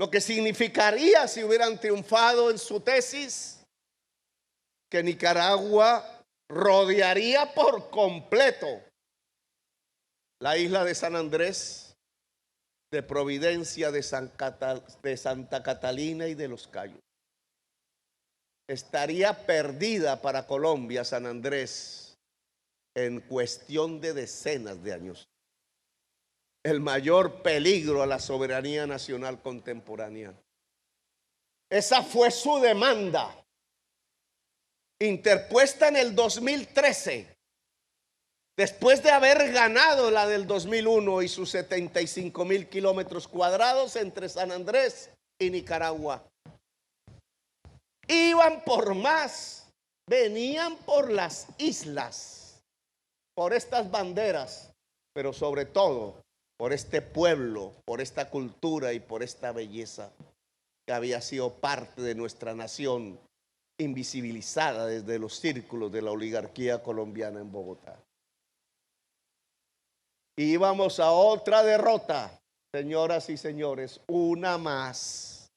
Lo que significaría, si hubieran triunfado en su tesis, que Nicaragua rodearía por completo la isla de San Andrés, de Providencia, de Santa Catalina y de Los Cayos. Estaría perdida para Colombia San Andrés en cuestión de decenas de años. El mayor peligro a la soberanía nacional contemporánea. Esa fue su demanda, interpuesta en el 2013, después de haber ganado la del 2001 y sus 75,000 kilómetros cuadrados entre San Andrés y Nicaragua. Iban por más, venían por las islas, por estas banderas, pero sobre todo por este pueblo, por esta cultura y por esta belleza que había sido parte de nuestra nación, invisibilizada desde los círculos de la oligarquía colombiana en Bogotá. Y íbamos a otra derrota, señoras y señores, una más.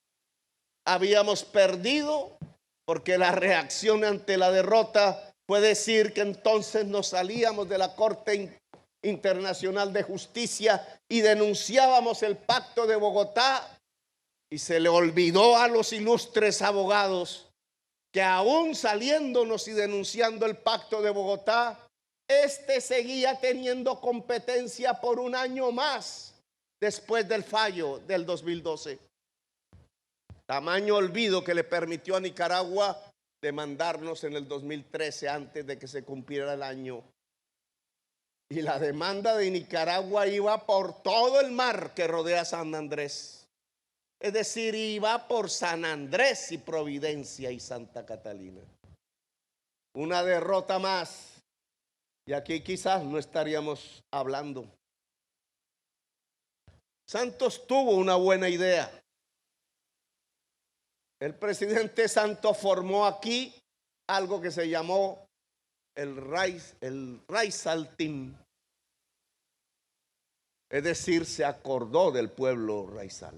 Habíamos perdido porque la reacción ante la derrota fue decir que entonces nos salíamos de la Corte Internacional de Justicia y denunciábamos el Pacto de Bogotá, y se le olvidó a los ilustres abogados que aún saliéndonos y denunciando el Pacto de Bogotá, este seguía teniendo competencia por un año más después del fallo del 2012. Tamaño olvido que le permitió a Nicaragua demandarnos en el 2013 antes de que se cumpliera el año. Y la demanda de Nicaragua iba por todo el mar que rodea San Andrés. Es decir, iba por San Andrés y Providencia y Santa Catalina. Una derrota más. Y aquí quizás no estaríamos hablando. Santos tuvo una buena idea. El presidente Santos formó aquí algo que se llamó el Raizal Team. Es decir, se acordó del pueblo raizal.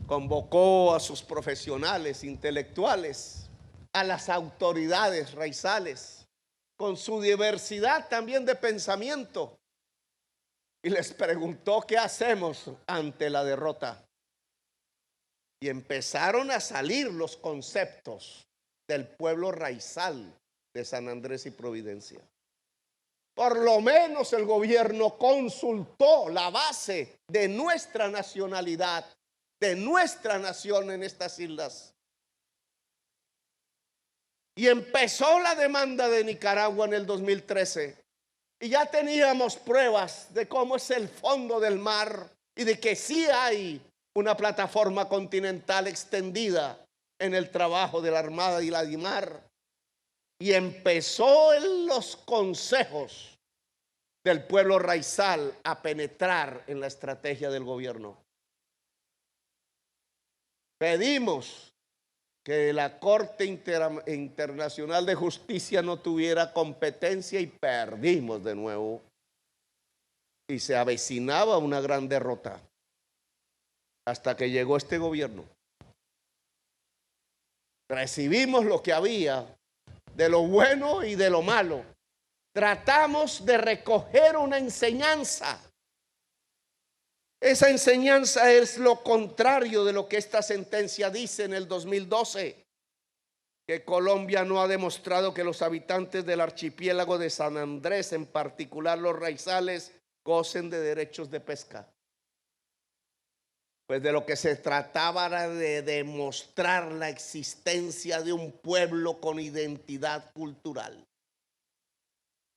Convocó a sus profesionales intelectuales, a las autoridades raizales, con su diversidad también de pensamiento, y les preguntó qué hacemos ante la derrota. Y empezaron a salir los conceptos del pueblo raizal de San Andrés y Providencia. Por lo menos el gobierno consultó la base de nuestra nacionalidad, de nuestra nación en estas islas. Y empezó la demanda de Nicaragua en el 2013. Y ya teníamos pruebas de cómo es el fondo del mar y de que sí hay una plataforma continental extendida en el trabajo de la Armada y la DIMAR. Y empezó en los consejos del pueblo raizal a penetrar en la estrategia del gobierno. Pedimos que la Corte Internacional de Justicia no tuviera competencia y perdimos de nuevo. Y se avecinaba una gran derrota hasta que llegó este gobierno. Recibimos lo que había, de lo bueno y de lo malo. Tratamos de recoger una enseñanza. Esa enseñanza es lo contrario de lo que esta sentencia dice en el 2012, que Colombia no ha demostrado que los habitantes del archipiélago de San Andrés, en particular los raizales, gocen de derechos de pesca. Pues de lo que se trataba era de demostrar la existencia de un pueblo con identidad cultural,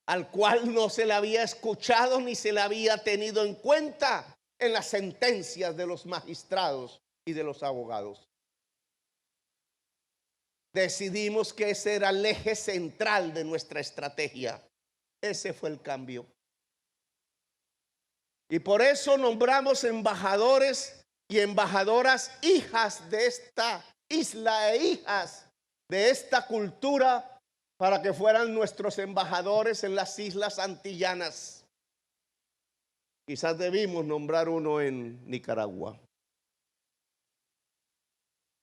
al cual no se le había escuchado ni se le había tenido en cuenta en las sentencias de los magistrados y de los abogados. Decidimos que ese era el eje central de nuestra estrategia. Ese fue el cambio. Y por eso nombramos embajadores y embajadoras hijas de esta isla e hijas de esta cultura para que fueran nuestros embajadores en las islas antillanas. Quizás debimos nombrar uno en Nicaragua.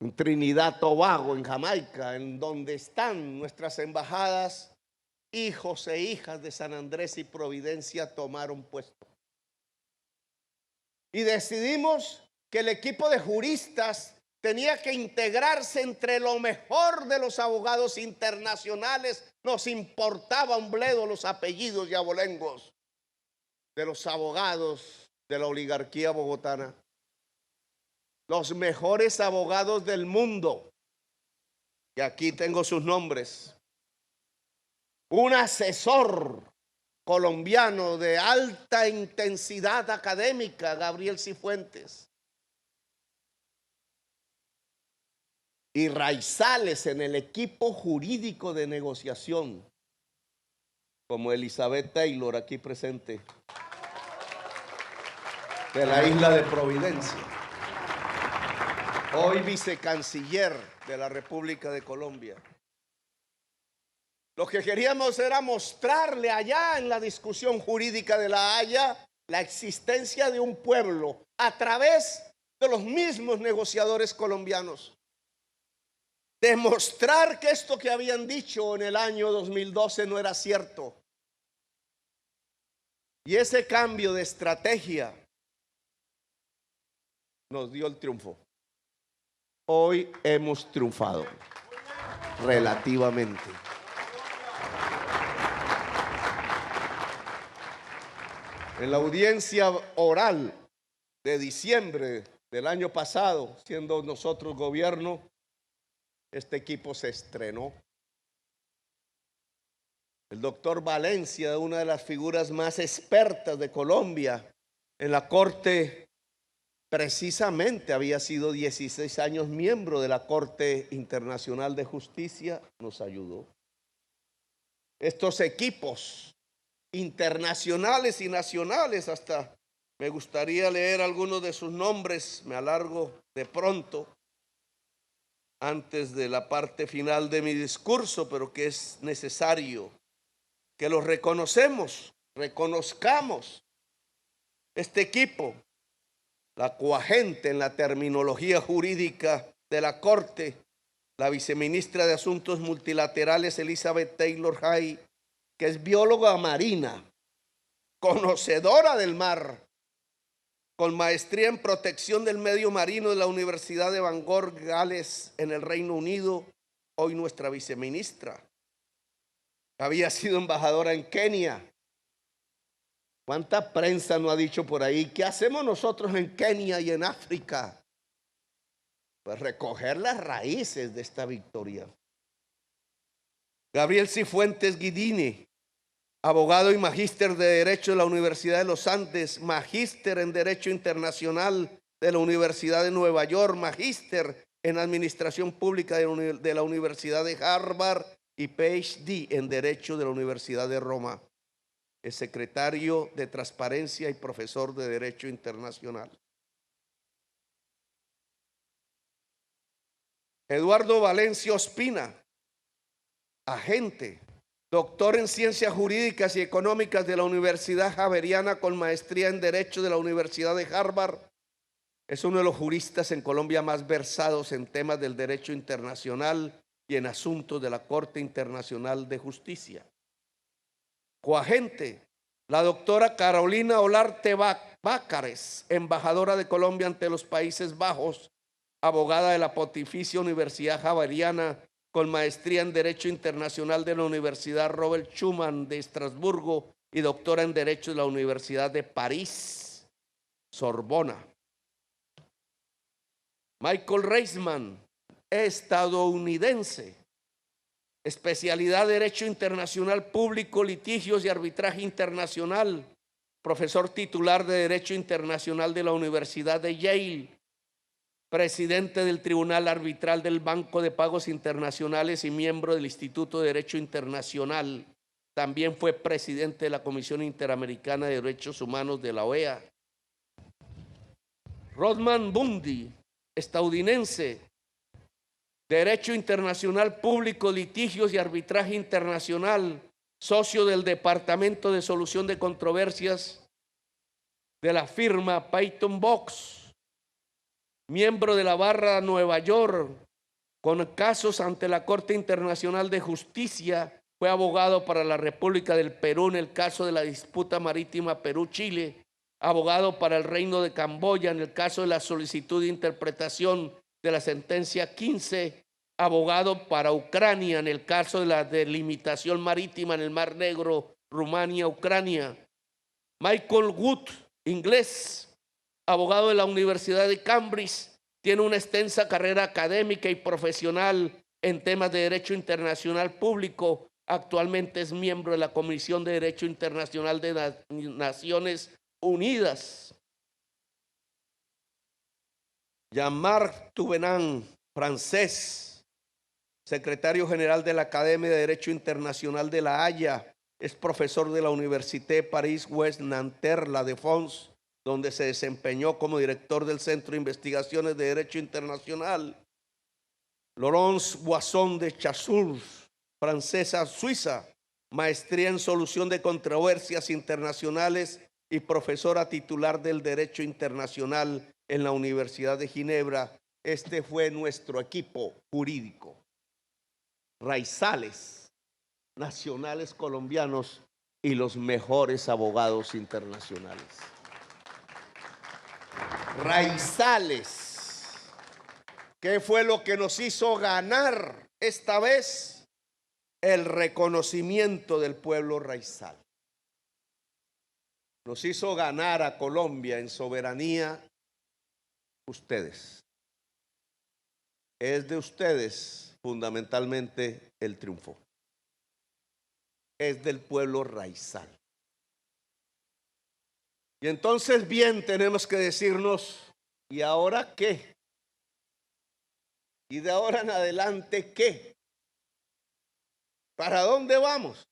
en Trinidad, Tobago, en Jamaica, en donde están nuestras embajadas, hijos e hijas de San Andrés y Providencia tomaron puesto. Y decidimos que el equipo de juristas tenía que integrarse entre lo mejor de los abogados internacionales. Nos importaba un bledo los apellidos y abolengos de los abogados de la oligarquía bogotana. Los mejores abogados del mundo, y aquí tengo sus nombres. Un asesor colombiano de alta intensidad académica, Gabriel Cifuentes. Y Raizales en el equipo jurídico de negociación, como Elizabeth Taylor, aquí presente, de la isla de Providencia, hoy vicecanciller de la República de Colombia. Lo que queríamos era mostrarle allá en la discusión jurídica de La Haya la existencia de un pueblo a través de los mismos negociadores colombianos. Demostrar que esto que habían dicho en el año 2012 no era cierto. Y ese cambio de estrategia nos dio el triunfo. Hoy hemos triunfado relativamente. En la audiencia oral de diciembre del año pasado, siendo nosotros gobierno, este equipo se estrenó. El doctor Valencia, una de las figuras más expertas de Colombia en la Corte, precisamente había sido 16 años miembro de la Corte Internacional de Justicia, nos ayudó. Estos equipos internacionales y nacionales, hasta me gustaría leer algunos de sus nombres, me alargo de pronto antes de la parte final de mi discurso, pero que es necesario que los reconozcamos. Este equipo, la coagente en la terminología jurídica de la Corte, la viceministra de Asuntos Multilaterales Elizabeth Taylor Hay, que es bióloga marina, conocedora del mar, con maestría en protección del medio marino de la Universidad de Bangor, Gales, en el Reino Unido, hoy nuestra viceministra. Había sido embajadora en Kenia. ¿Cuánta prensa no ha dicho por ahí? ¿Qué hacemos nosotros en Kenia y en África? Pues recoger las raíces de esta victoria. Gabriel Cifuentes Guidini, abogado y magíster de Derecho de la Universidad de los Andes, magíster en Derecho Internacional de la Universidad de Nueva York, magíster en Administración Pública de la Universidad de Harvard y PhD en Derecho de la Universidad de Roma. Es secretario de Transparencia y profesor de Derecho Internacional. Eduardo Valencia Ospina, agente, doctor en Ciencias Jurídicas y Económicas de la Universidad Javeriana con maestría en Derecho de la Universidad de Harvard. Es uno de los juristas en Colombia más versados en temas del derecho internacional y en asuntos de la Corte Internacional de Justicia. Coagente, la doctora Carolina Olarte Bácares, embajadora de Colombia ante los Países Bajos, abogada de la Pontificia Universidad Javeriana, con maestría en Derecho Internacional de la Universidad Robert Schuman de Estrasburgo y doctora en Derecho de la Universidad de París, Sorbona. Michael Reisman, estadounidense, especialidad Derecho Internacional Público, Litigios y Arbitraje Internacional, profesor titular de Derecho Internacional de la Universidad de Yale, presidente del Tribunal Arbitral del Banco de Pagos Internacionales y miembro del Instituto de Derecho Internacional. También fue presidente de la Comisión Interamericana de Derechos Humanos de la OEA. Rodman Bundy, estadounidense, Derecho Internacional Público, Litigios y Arbitraje Internacional, socio del Departamento de Solución de Controversias de la firma Peyton Box. miembro de la Barra Nueva York, con casos ante la Corte Internacional de Justicia. Fue abogado para la República del Perú en el caso de la disputa marítima Perú-Chile, abogado para el Reino de Camboya en el caso de la solicitud de interpretación de la sentencia 15, abogado para Ucrania en el caso de la delimitación marítima en el Mar Negro, Rumania-Ucrania. Michael Wood, inglés, abogado de la Universidad de Cambridge, tiene una extensa carrera académica y profesional en temas de derecho internacional público. Actualmente es miembro de la Comisión de Derecho Internacional de las Naciones Unidas. Jean-Marc Touvenant, francés, secretario general de la Academia de Derecho Internacional de La Haya, es profesor de la Université Paris-Ouest-Nanterre La Défense, donde se desempeñó como director del Centro de Investigaciones de Derecho Internacional. Laurence Boisson de Chasseurs, francesa suiza, maestría en solución de controversias internacionales y profesora titular del Derecho Internacional en la Universidad de Ginebra. Este fue nuestro equipo jurídico. Raizales, nacionales colombianos y los mejores abogados internacionales. Raizales, ¿qué fue lo que nos hizo ganar esta vez? El reconocimiento del pueblo raizal. Nos hizo ganar a Colombia en soberanía ustedes. Es de ustedes fundamentalmente el triunfo. Es del pueblo raizal. Y entonces bien tenemos que decirnos, ¿y ahora qué? ¿Y de ahora en adelante qué? ¿Para dónde vamos?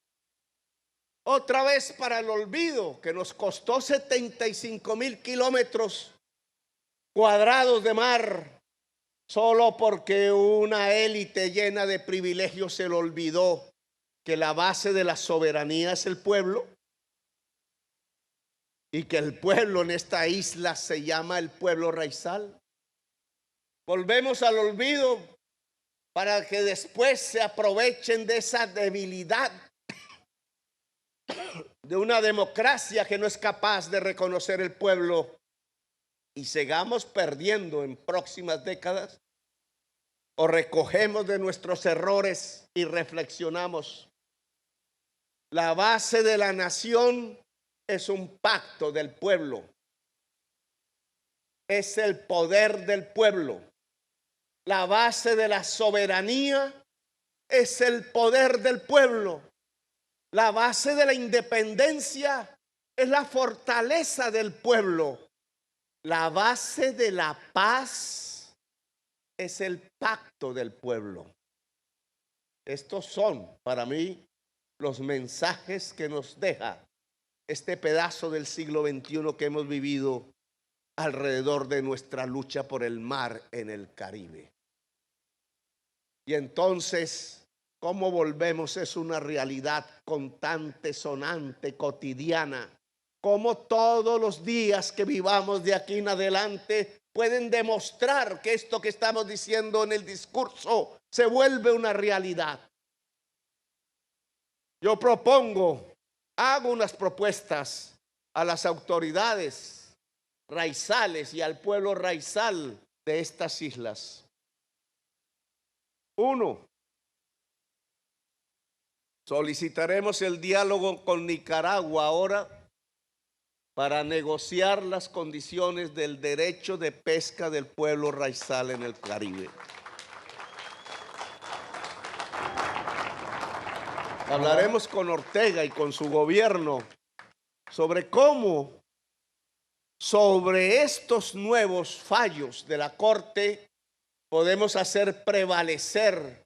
Otra vez para el olvido, que nos costó 75,000 kilómetros cuadrados de mar, solo porque una élite llena de privilegios se le olvidó que la base de la soberanía es el pueblo y que el pueblo en esta isla se llama el pueblo raizal. Volvemos al olvido para que después se aprovechen de esa debilidad de una democracia que no es capaz de reconocer el pueblo y sigamos perdiendo en próximas décadas, o recogemos de nuestros errores y reflexionamos. La base de la nación es un pacto del pueblo, es el poder del pueblo. La base de la soberanía es el poder del pueblo. La base de la independencia es la fortaleza del pueblo. La base de la paz es el pacto del pueblo. Estos son para mí los mensajes que nos deja este pedazo del siglo XXI que hemos vivido alrededor de nuestra lucha por el mar en el Caribe. Y entonces, ¿cómo volvemos? Es una realidad constante, sonante, cotidiana. Cómo todos los días que vivamos de aquí en adelante pueden demostrar que esto que estamos diciendo en el discurso se vuelve una realidad. Yo propongo, hago unas propuestas a las autoridades raizales y al pueblo raizal de estas islas. 1. Solicitaremos el diálogo con Nicaragua ahora para negociar las condiciones del derecho de pesca del pueblo raizal en el Caribe. Hablaremos con Ortega y con su gobierno sobre cómo, sobre estos nuevos fallos de la Corte, podemos hacer prevalecer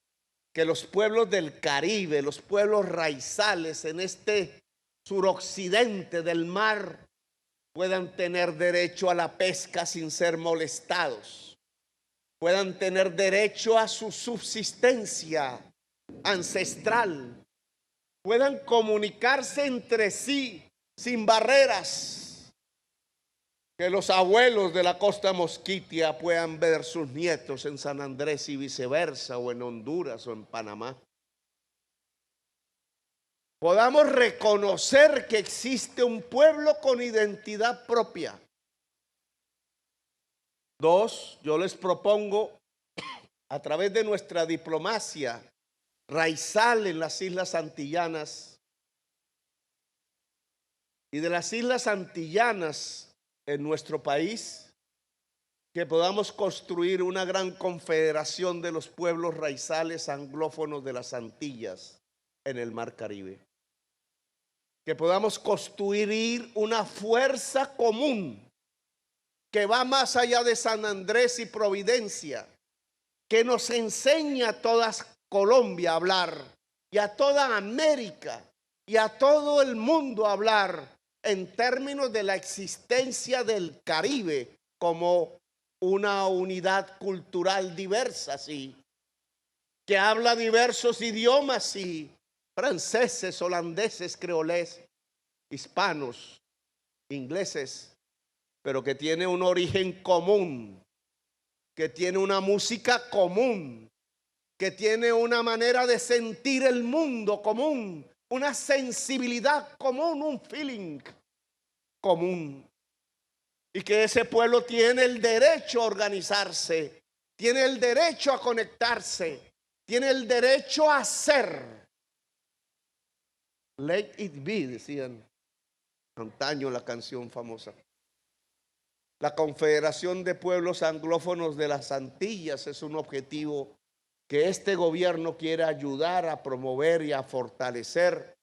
que los pueblos del Caribe, los pueblos raizales en este suroccidente del mar, puedan tener derecho a la pesca sin ser molestados, puedan tener derecho a su subsistencia ancestral, puedan comunicarse entre sí sin barreras, Que los abuelos de la costa mosquitia puedan ver sus nietos en San Andrés y viceversa, o en Honduras o en Panamá. Podamos reconocer que existe un pueblo con identidad propia. Dos, yo les propongo, a través de nuestra diplomacia raizal en las Islas Antillanas y de las Islas Antillanas en nuestro país, que podamos construir una gran confederación de los pueblos raizales anglófonos de las Antillas en el Mar Caribe. Que podamos construir una fuerza común que va más allá de San Andrés y Providencia, que nos enseña a toda Colombia a hablar y a toda América y a todo el mundo a hablar en términos de la existencia del Caribe como una unidad cultural diversa, sí, que habla diversos idiomas, sí, franceses, holandeses, creolés, hispanos, ingleses, pero que tiene un origen común, que tiene una música común, que tiene una manera de sentir el mundo común, una sensibilidad común, un feeling común. Y que ese pueblo tiene el derecho a organizarse, tiene el derecho a conectarse, tiene el derecho a ser. Let it be, decían antaño la canción famosa. La Confederación de Pueblos Anglófonos de las Antillas es un objetivo que este gobierno quiere ayudar a promover y a fortalecer.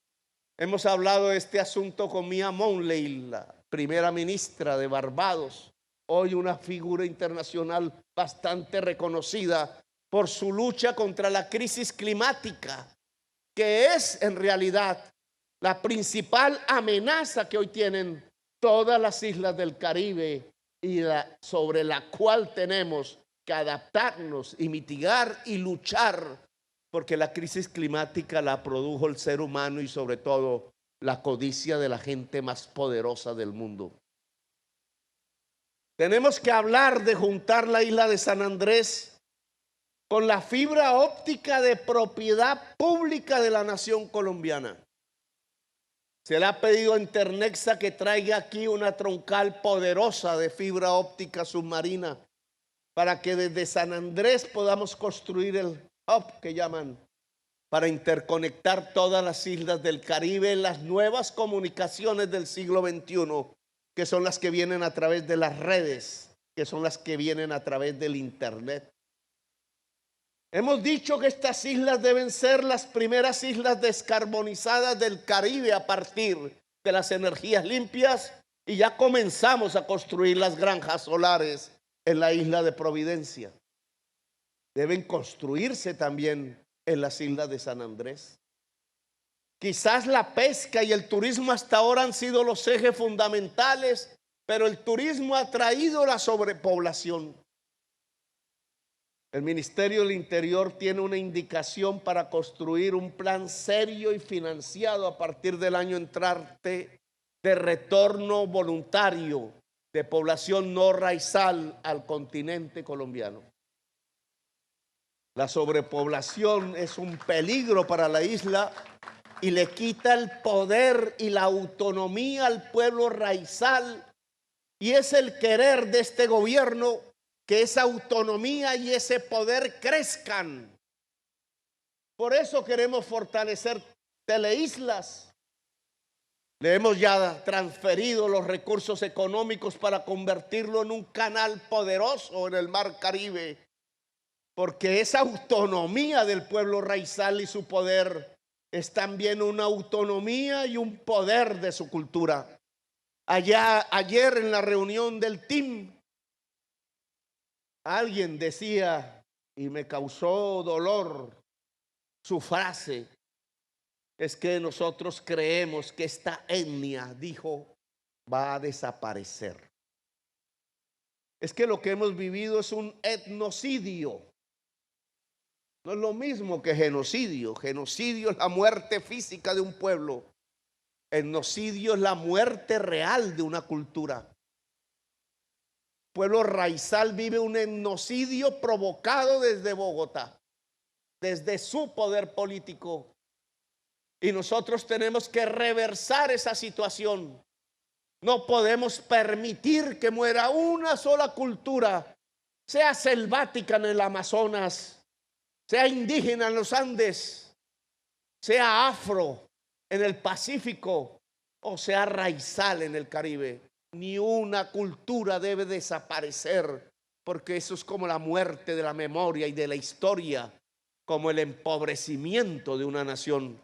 Hemos hablado de este asunto con Mia Mountney, la primera ministra de Barbados, hoy una figura internacional bastante reconocida por su lucha contra la crisis climática, que es en realidad la principal amenaza que hoy tienen todas las islas del Caribe y sobre la cual tenemos que adaptarnos y mitigar y luchar, porque la crisis climática la produjo el ser humano y sobre todo la codicia de la gente más poderosa del mundo. Tenemos que hablar de juntar la isla de San Andrés con la fibra óptica de propiedad pública de la nación colombiana. Se le ha pedido a Internexa que traiga aquí una troncal poderosa de fibra óptica submarina para que desde San Andrés podamos construir el hub que llaman, para interconectar todas las islas del Caribe en las nuevas comunicaciones del siglo XXI, que son las que vienen a través de las redes, que son las que vienen a través del Internet. Hemos dicho que estas islas deben ser las primeras islas descarbonizadas del Caribe a partir de las energías limpias, y ya comenzamos a construir las granjas solares en la isla de Providencia. Deben construirse también en las islas de San Andrés. Quizás la pesca y el turismo hasta ahora han sido los ejes fundamentales, pero el turismo ha traído la sobrepoblación. El Ministerio del Interior tiene una indicación para construir un plan serio y financiado a partir del año entrante de retorno voluntario de población no raizal al continente colombiano. La sobrepoblación es un peligro para la isla y le quita el poder y la autonomía al pueblo raizal, y es el querer de este gobierno que esa autonomía y ese poder crezcan. Por eso queremos fortalecer Teleislas. Le hemos ya transferido los recursos económicos para convertirlo en un canal poderoso en el Mar Caribe, porque esa autonomía del pueblo raizal y su poder es también una autonomía y un poder de su cultura. Ayer en la reunión del team, alguien decía, y me causó dolor su frase, es que nosotros creemos que esta etnia, dijo, va a desaparecer. Es que lo que hemos vivido es un etnocidio. No es lo mismo que genocidio. Genocidio es la muerte física de un pueblo. Etnocidio es la muerte real de una cultura. pueblo raizal vive un etnocidio provocado desde Bogotá, desde su poder político. Y nosotros tenemos que reversar esa situación. No podemos permitir que muera una sola cultura, sea selvática en el Amazonas, sea indígena en los Andes, sea afro en el Pacífico o sea raizal en el Caribe. Ni una cultura debe desaparecer, porque eso es como la muerte de la memoria y de la historia, como el empobrecimiento de una nación.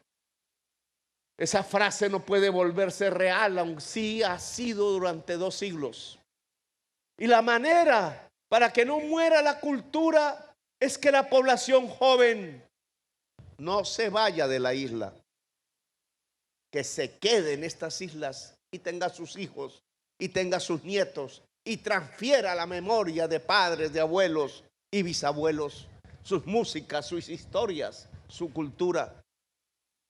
Esa frase no puede volverse real, aunque sí ha sido durante 2 siglos. Y la manera para que no muera la cultura es que la población joven no se vaya de la isla, que se quede en estas islas y tenga sus hijos y tenga sus nietos y transfiera la memoria de padres, de abuelos y bisabuelos, sus músicas, sus historias, su cultura.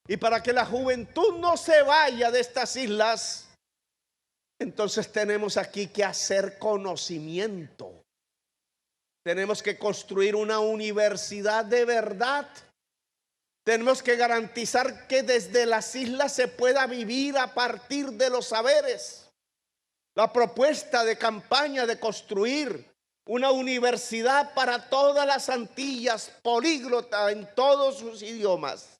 Y para que la juventud no se vaya de estas islas, entonces tenemos aquí que hacer conocimiento. Tenemos que construir una universidad de verdad. Tenemos que garantizar que desde las islas se pueda vivir a partir de los saberes. La propuesta de campaña de construir una universidad para todas las Antillas, políglota en todos sus idiomas.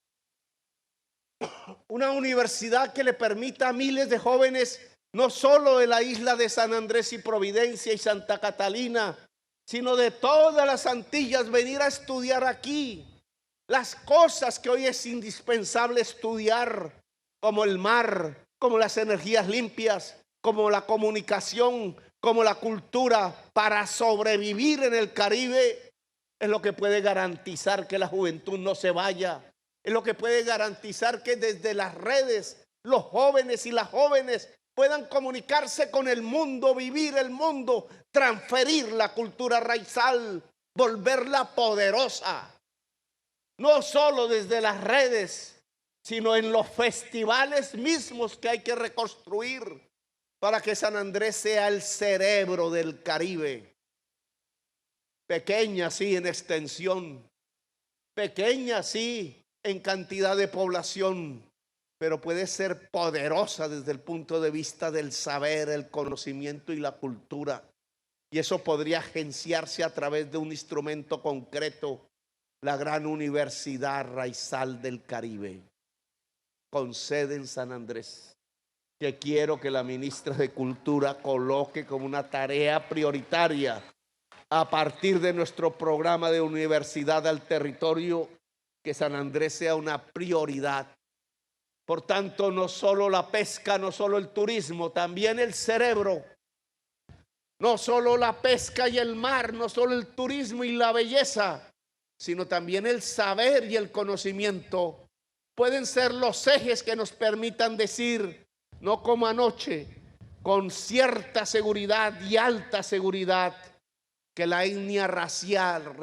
Una universidad que le permita a miles de jóvenes, no solo de la isla de San Andrés y Providencia y Santa Catalina, sino de todas las Antillas, venir a estudiar aquí las cosas que hoy es indispensable estudiar, como el mar, como las energías limpias, como la comunicación, como la cultura, para sobrevivir en el Caribe. Es lo que puede garantizar que la juventud no se vaya. Es lo que puede garantizar que desde las redes los jóvenes y las jóvenes puedan comunicarse con el mundo, vivir el mundo, transferir la cultura raizal, volverla poderosa. No solo desde las redes, sino en los festivales mismos que hay que reconstruir para que San Andrés sea el cerebro del Caribe. Pequeña sí en extensión, pequeña sí en cantidad de población, pero puede ser poderosa desde el punto de vista del saber, el conocimiento y la cultura. Y eso podría agenciarse a través de un instrumento concreto, la gran Universidad Raizal del Caribe, con sede en San Andrés, que quiero que la ministra de Cultura coloque como una tarea prioritaria a partir de nuestro programa de Universidad al Territorio, que San Andrés sea una prioridad. Por tanto, no solo la pesca, no solo el turismo, también el cerebro. No solo la pesca y el mar, no solo el turismo y la belleza, sino también el saber y el conocimiento pueden ser los ejes que nos permitan decir, no como anoche, con cierta seguridad y alta seguridad, que la etnia racial,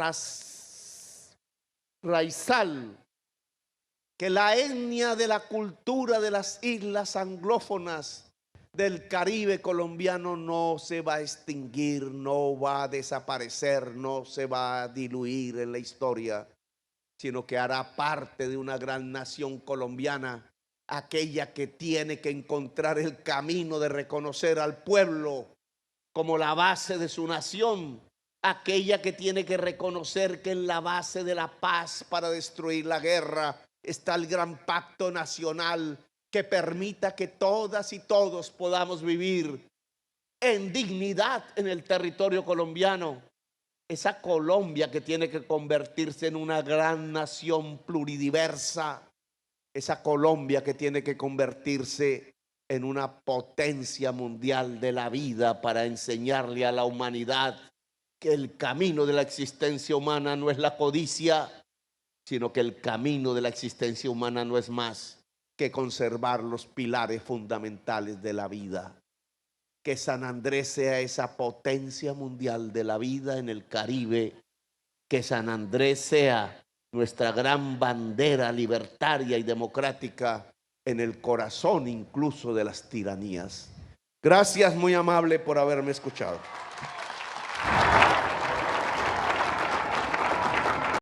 raizal, que la etnia de la cultura de las islas anglófonas del Caribe colombiano no se va a extinguir, no va a desaparecer, no se va a diluir en la historia, sino que hará parte de una gran nación colombiana, aquella que tiene que encontrar el camino de reconocer al pueblo como la base de su nación, aquella que tiene que reconocer que en la base de la paz para destruir la guerra está el gran pacto nacional que permita que todas y todos podamos vivir en dignidad en el territorio colombiano. Esa Colombia que tiene que convertirse en una gran nación pluridiversa, esa Colombia que tiene que convertirse en una potencia mundial de la vida para enseñarle a la humanidad que el camino de la existencia humana no es la codicia, sino que el camino de la existencia humana no es más que conservar los pilares fundamentales de la vida. Que San Andrés sea esa potencia mundial de la vida en el Caribe, que San Andrés sea nuestra gran bandera libertaria y democrática en el corazón incluso de las tiranías. Gracias, muy amable, por haberme escuchado.